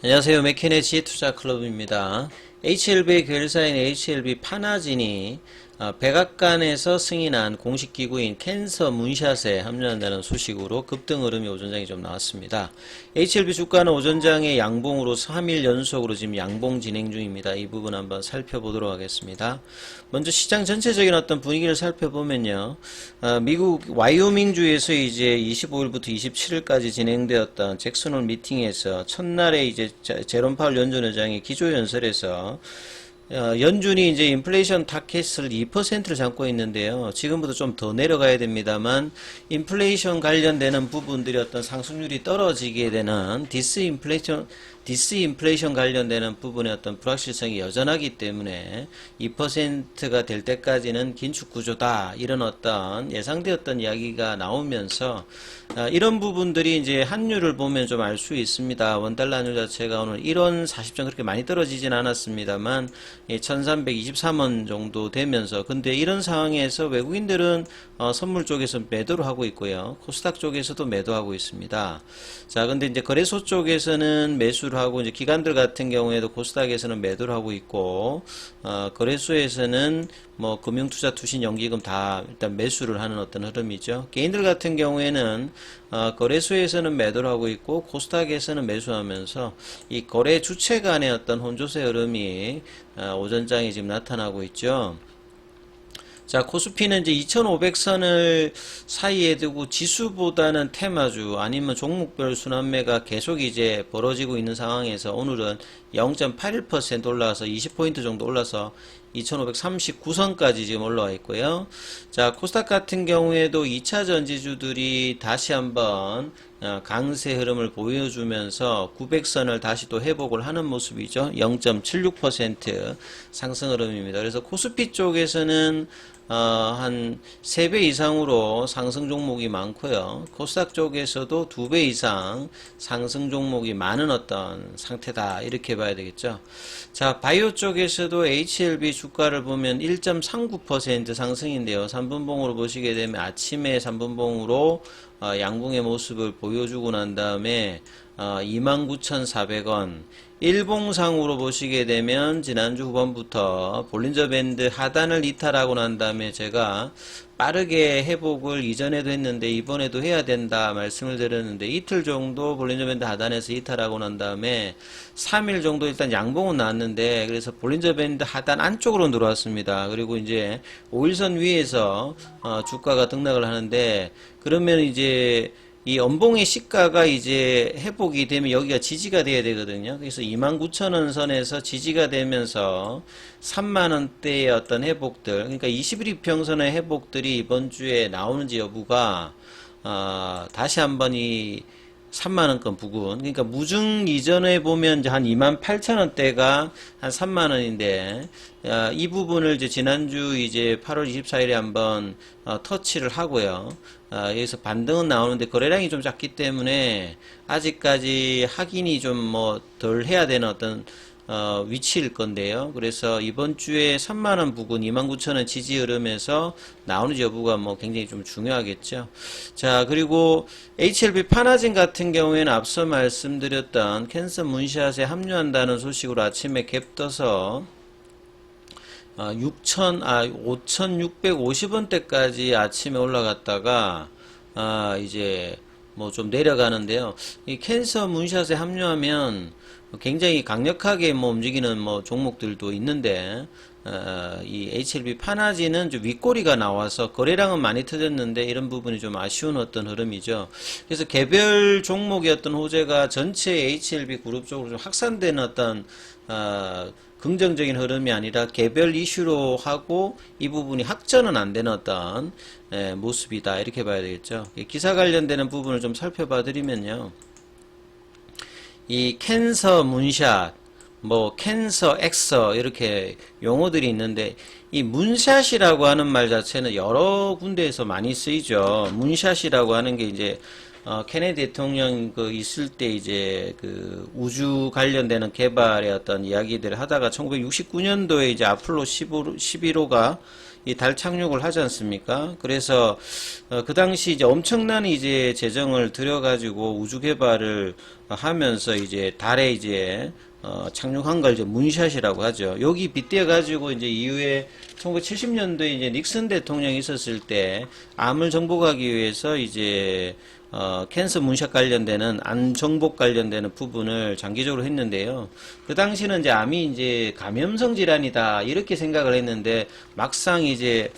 안녕하세요. 맥케네지 투자클럽입니다. HLB의 계열사인 HLB 파나진이 백악관에서 승인한 공식기구인 캔서 문샷에 합류한다는 소식으로 급등 흐름이 오전장에 좀 나왔습니다. HLB 주가는 오전장에 양봉으로 3일 연속으로 지금 양봉 진행 중입니다. 이 부분 한번 살펴보도록 하겠습니다. 먼저 시장 전체적인 어떤 분위기를 살펴보면요. 미국 와이오밍주에서 이제 25일부터 27일까지 진행되었던 잭슨홀 미팅에서 첫날에 이제 제롬 파월 연준 의장이 기조연설에서 연준이 이제 인플레이션 타켓을 2%를 잡고 있는데요. 지금부터 좀 더 내려가야 됩니다만, 인플레이션 관련되는 부분들이 어떤 상승률이 떨어지게 되는 디스인플레이션 관련되는 부분의 어떤 불확실성이 여전하기 때문에 2%가 될 때까지는 긴축 구조다. 이런 어떤 예상되었던 이야기가 나오면서, 이런 부분들이 이제 환율을 보면 좀 알 수 있습니다. 원달러 환율 자체가 오늘 1원 40전 그렇게 많이 떨어지진 않았습니다만, 1323원 정도 되면서, 근데 이런 상황에서 외국인들은 선물 쪽에서 매도를 하고 있고요. 코스닥 쪽에서도 매도하고 있습니다. 자, 근데 이제 거래소 쪽에서는 매수를 하고, 이제 기관들 같은 경우에도 코스닥에서는 매도를 하고 있고, 거래소에서는 뭐 금융투자 투신 연기금 다 일단 매수를 하는 어떤 흐름이죠. 개인들 같은 경우에는 거래소에서는 매도를 하고 있고 코스닥에서는 매수하면서 이 거래 주체 간의 어떤 혼조세 흐름이 오전장에 지금 나타나고 있죠. 자, 코스피는 이제 2500선을 사이에 두고 지수보다는 테마주 아니면 종목별 순환매가 계속 이제 벌어지고 있는 상황에서 오늘은 0.81% 올라와서 20포인트 정도 올라서 2539선까지 지금 올라와 있고요. 자, 코스닥 같은 경우에도 2차 전지주들이 다시 한번 강세 흐름을 보여주면서 900선을 다시 또 회복을 하는 모습이죠. 0.76% 상승 흐름입니다. 그래서 코스피 쪽에서는 한 3배 이상으로 상승 종목이 많고요. 코스닥 쪽에서도 2배 이상 상승 종목이 많은 어떤 상태다. 이렇게 봐야 되겠죠. 자, 바이오 쪽에서도 HLB 주가를 보면 1.39% 상승인데요. 3분봉으로 보시게 되면 아침에 3분봉으로 양봉의 모습을 보여주고 난 다음에 29,400원 일봉상으로 보시게 되면 지난주 후반부터 볼린저 밴드 하단을 이탈하고 난 다음에 제가 빠르게 회복을 이전에도 했는데 이번에도 해야 된다 말씀을 드렸는데 이틀 정도 볼린저 밴드 하단에서 이탈하고 난 다음에 3일 정도 일단 양봉은 나왔는데 그래서 볼린저 밴드 하단 안쪽으로 들어왔습니다. 그리고 이제 5일선 위에서 주가가 등락을 하는데 그러면 이제 이 연봉의 시가가 이제 회복이 되면 여기가 지지가 돼야 되거든요. 그래서 29,000원 선에서 지지가 되면서 3만원대의 어떤 회복들, 그러니까 21 이평선의 회복들이 이번 주에 나오는지 여부가 다시 한번 이 3만원권 부근, 그러니까 무증 이전에 보면 이제 한 28,000원대가 한 3만원인데, 이 부분을 이제 지난주 이제 8월 24일에 한번 터치를 하고요. 여기서 반등은 나오는데 거래량이 좀 작기 때문에 아직까지 확인이 좀 뭐 덜 해야 되는 어떤 위치일 건데요. 그래서 이번 주에 3만원 부근 29,000원 지지 흐름에서 나오는 여부가 뭐 굉장히 좀 중요하겠죠. 자, 그리고 HLB 파나진 같은 경우에는 앞서 말씀드렸던 캔서 문샷에 합류한다는 소식으로 아침에 갭 떠서 5,650원대까지 아침에 올라갔다가 이제 뭐 좀 내려가는데요. 이 캔서 문샷에 합류하면 굉장히 강력하게 뭐 움직이는 뭐 종목들도 있는데 이 HLB 파나지는 좀 윗꼬리가 나와서 거래량은 많이 터졌는데 이런 부분이 좀 아쉬운 어떤 흐름이죠. 그래서 개별 종목의 어떤 호재가 전체 HLB 그룹 쪽으로 좀 확산되는 어떤 긍정적인 흐름이 아니라 개별 이슈로 하고 이 부분이 확전은 안 되는 어떤 모습이다 이렇게 봐야 되겠죠. 기사 관련되는 부분을 좀 살펴봐 드리면요. 이 캔서 문샷, 뭐 캔서 엑서 이렇게 용어들이 있는데 이 문샷이라고 하는 말 자체는 여러 군데에서 많이 쓰이죠. 문샷이라고 하는 게 이제 케네디 대통령 그 있을 때 이제 그 우주 관련되는 개발의 어떤 이야기들을 하다가 1969년도에 이제 아폴로 11호가 이 달 착륙을 하지 않습니까? 그래서 그 당시 이제 엄청난 이제 재정을 들여가지고 우주 개발을 하면서 이제 달에 이제 착륙한 걸 이제 문샷이라고 하죠. 여기 빗대어 가지고 이제 이후에 1970년도에 이제 닉슨 대통령이 있었을 때 암을 정복하기 위해서 이제 캔서 문샷 관련되는 암 정복 관련되는 부분을 장기적으로 했는데요. 그 당시는 이제 암이 이제 감염성 질환이다 이렇게 생각을 했는데 막상 이제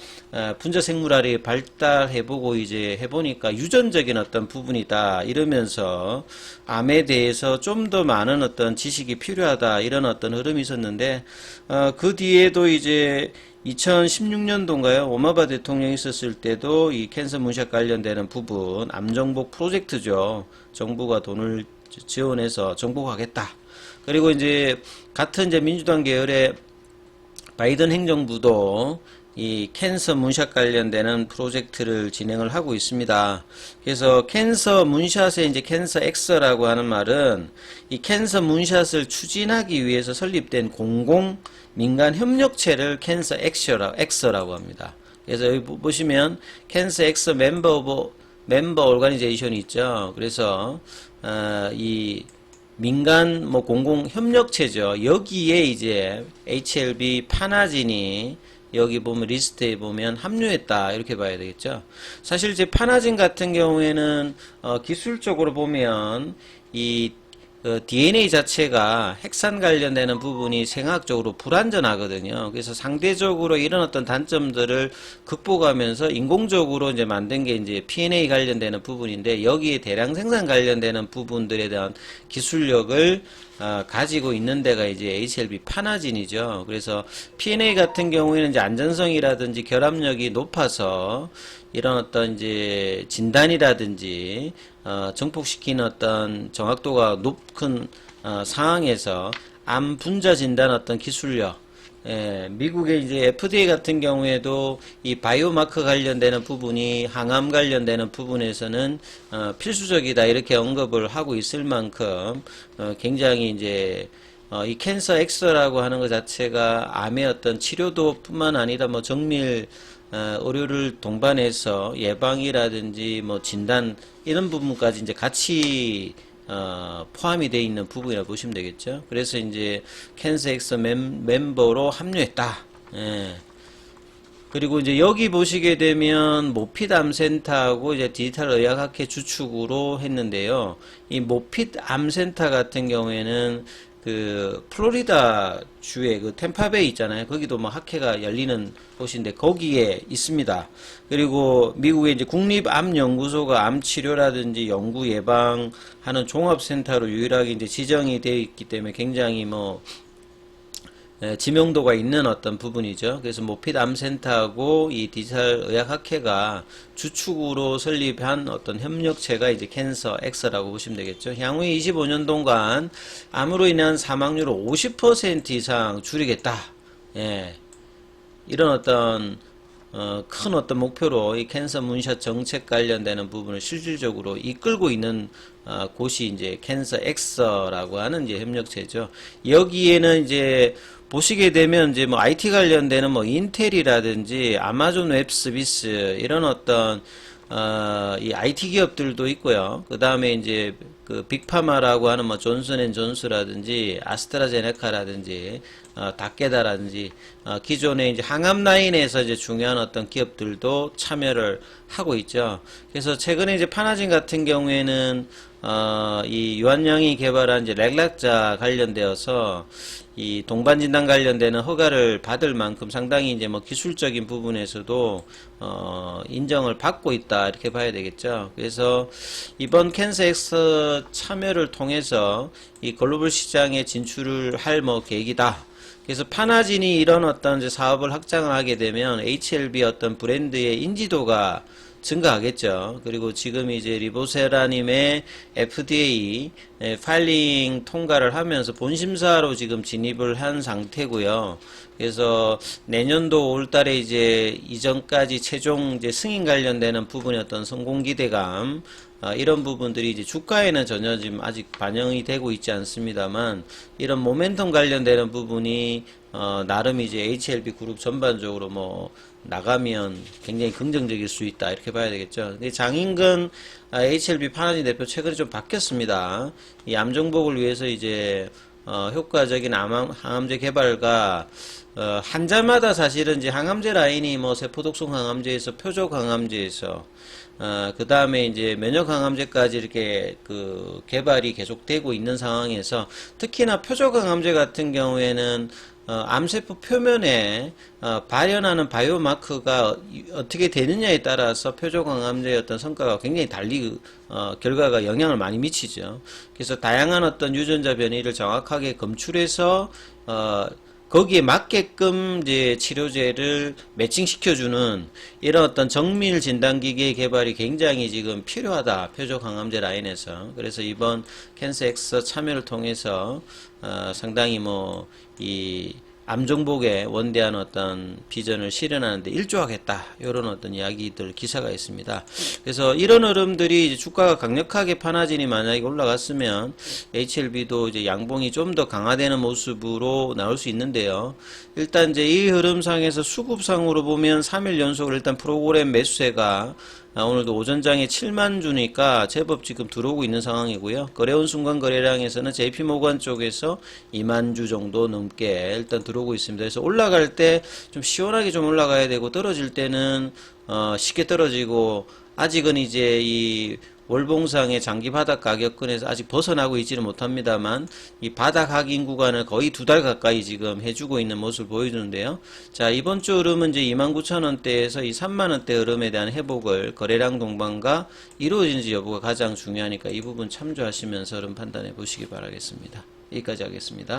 분자 생물학이 발달해보고 이제 해보니까 유전적인 어떤 부분이다 이러면서 암에 대해서 좀 더 많은 어떤 지식이 필요하다 이런 어떤 흐름이 있었는데 그 뒤에도 이제 2016년도인가요? 오바마 대통령이 있었을 때도 이 캔서 문샷 관련되는 부분, 암정복 프로젝트죠. 정부가 돈을 지원해서 정복하겠다. 그리고 이제 같은 이제 민주당 계열의 바이든 행정부도 이 캔서 문샷 관련되는 프로젝트를 진행을 하고 있습니다. 그래서 캔서 문샷에 이제 캔서 엑서라고 하는 말은 이 캔서 문샷을 추진하기 위해서 설립된 공공 민간 협력체를 캔서 엑서라고 합니다. 그래서 여기 보시면 캔서 엑서 멤버 오르가니제이션이 있죠. 그래서 이 민간 뭐 공공 협력체죠. 여기에 이제 HLB 파나진이 여기 보면 리스트에 보면 합류했다 이렇게 봐야 되겠죠. 사실 이제 파나진 같은 경우에는 기술적으로 보면 이 DNA 자체가 핵산 관련되는 부분이 생학적으로 불완전하거든요. 그래서 상대적으로 이런 어떤 단점들을 극복하면서 인공적으로 이제 만든 게 이제 PNA 관련되는 부분인데 여기에 대량 생산 관련되는 부분들에 대한 기술력을 가지고 있는 데가 이제 HLB 파나진이죠. 그래서 PNA 같은 경우에는 이제 안전성이라든지 결합력이 높아서 이런 어떤 이제 진단이라든지 정폭시키는 어떤 정확도가 높은 상황에서 암 분자 진단 어떤 기술력, 미국의 이제 FDA 같은 경우에도 이 바이오마커 관련되는 부분이 항암 관련되는 부분에서는 필수적이다 이렇게 언급을 하고 있을 만큼 굉장히 이제 이 캔서 엑서라고 하는 것 자체가 암의 어떤 치료도 뿐만 아니라 뭐 정밀 의료를 동반해서 예방이라든지 뭐 진단 이런 부분까지 이제 같이 포함이 되어 있는 부분이라고 보시면 되겠죠. 그래서 이제 캔서 엑서 멤버로 합류했다. 예. 그리고 이제 여기 보시게 되면 모핏 암센터하고 이제 디지털 의학학회 주축으로 했는데요. 이 모핏 암센터 같은 경우에는 그 플로리다 주의 그 템파베이 있잖아요. 거기도 뭐 학회가 열리는 곳인데 거기에 있습니다. 그리고 미국의 이제 국립암연구소가 암 치료라든지 연구 예방하는 종합센터로 유일하게 이제 지정이 되어 있기 때문에 굉장히 뭐 지명도가 있는 어떤 부분이죠. 그래서 모핏 암센터하고 이 디지털 의학학회가 주축으로 설립한 어떤 협력체가 이제 캔서 엑서라고 보시면 되겠죠. 향후에 25년 동안 암으로 인한 사망률을 50% 이상 줄이겠다. 예. 이런 어떤 큰 어떤 목표로 이 캔서 문샷 정책 관련되는 부분을 실질적으로 이끌고 있는 곳이 이제 캔서 엑서라고 하는 이제 협력체죠. 여기에는 이제 보시게 되면 이제 뭐 IT 관련되는 뭐 인텔이라든지 아마존 웹 서비스 이런 어떤 이 IT 기업들도 있고요. 그 다음에 이제 그 빅파마라고 하는 뭐 존슨앤존스라든지 아스트라제네카라든지 다케다라든지 기존의 이제 항암 라인에서 이제 중요한 어떤 기업들도 참여를 하고 있죠. 그래서 최근에 이제 파나진 같은 경우에는 이 유한양이 개발한 이제 렉락자 관련되어서 이 동반 진단 관련되는 허가를 받을 만큼 상당히 이제 뭐 기술적인 부분에서도 인정을 받고 있다 이렇게 봐야 되겠죠. 그래서 이번 캔서 엑서 참여를 통해서 이 글로벌 시장에 진출을 할 뭐 계획이다. 그래서 파나진이 이런 어떤 이제 사업을 확장을 하게 되면 HLB 어떤 브랜드의 인지도가 증가하겠죠. 그리고 지금 이제 리보세라님의 FDA 파일링 통과를 하면서 본심사로 지금 진입을 한 상태고요. 그래서 내년도 올달에 이제 이전까지 최종 이제 승인 관련되는 부분의 어떤 성공 기대감 이런 부분들이 이제 주가에는 전혀 지금 아직 반영이 되고 있지 않습니다만 이런 모멘텀 관련되는 부분이 나름 이제 HLB 그룹 전반적으로 뭐 나가면 굉장히 긍정적일 수 있다 이렇게 봐야 되겠죠. 근데 장인근 HLB 파나지 대표 최근에 좀 바뀌었습니다. 이 암정복을 위해서 이제 효과적인 항암제 개발과 한자마다 사실은 이제 항암제 라인이 뭐 세포독성 항암제에서 표적 항암제에서 그 다음에 이제 면역 항암제까지 이렇게 그 개발이 계속되고 있는 상황에서 특히나 표적 항암제 같은 경우에는 암세포 표면에 발현하는 바이오마크가 어떻게 되느냐에 따라서 표적 항암제의 어떤 성과가 굉장히 달리 결과가 영향을 많이 미치죠. 그래서 다양한 어떤 유전자 변이를 정확하게 검출해서 거기에 맞게끔 이제 치료제를 매칭시켜주는 이런 어떤 정밀 진단기기의 개발이 굉장히 지금 필요하다. 표적 항암제 라인에서. 그래서 이번 캔서엑스 참여를 통해서 상당히 뭐 이 암정복의 원대한 어떤 비전을 실현하는데 일조하겠다. 이런 어떤 이야기들 기사가 있습니다. 그래서 이런 흐름들이 이제 주가가 강력하게 파나진이 만약에 올라갔으면 HLB도 이제 양봉이 좀 더 강화되는 모습으로 나올 수 있는데요. 일단 이제 이 흐름상에서 수급상으로 보면 3일 연속으로 일단 프로그램 매수세가 오늘도 오전장에 7만 주니까 제법 지금 들어오고 있는 상황이고요. 거래온 순간 거래량에서는 JP모건 쪽에서 2만 주 정도 넘게 일단 들어오고 있습니다. 그래서 올라갈 때 좀 시원하게 좀 올라가야 되고 떨어질 때는 쉽게 떨어지고 아직은 이제 이 월봉상의 장기 바닥 가격권에서 아직 벗어나고 있지는 못합니다만 이 바닥 확인 구간을 거의 2달 가까이 지금 해주고 있는 모습을 보여주는데요. 자, 이번 주 흐름은 이제 29,000원대에서 이 3만원대 흐름에 대한 회복을 거래량 동반과 이루어지는지 여부가 가장 중요하니까 이 부분 참조하시면서 흐름 판단해 보시기 바라겠습니다. 여기까지 하겠습니다.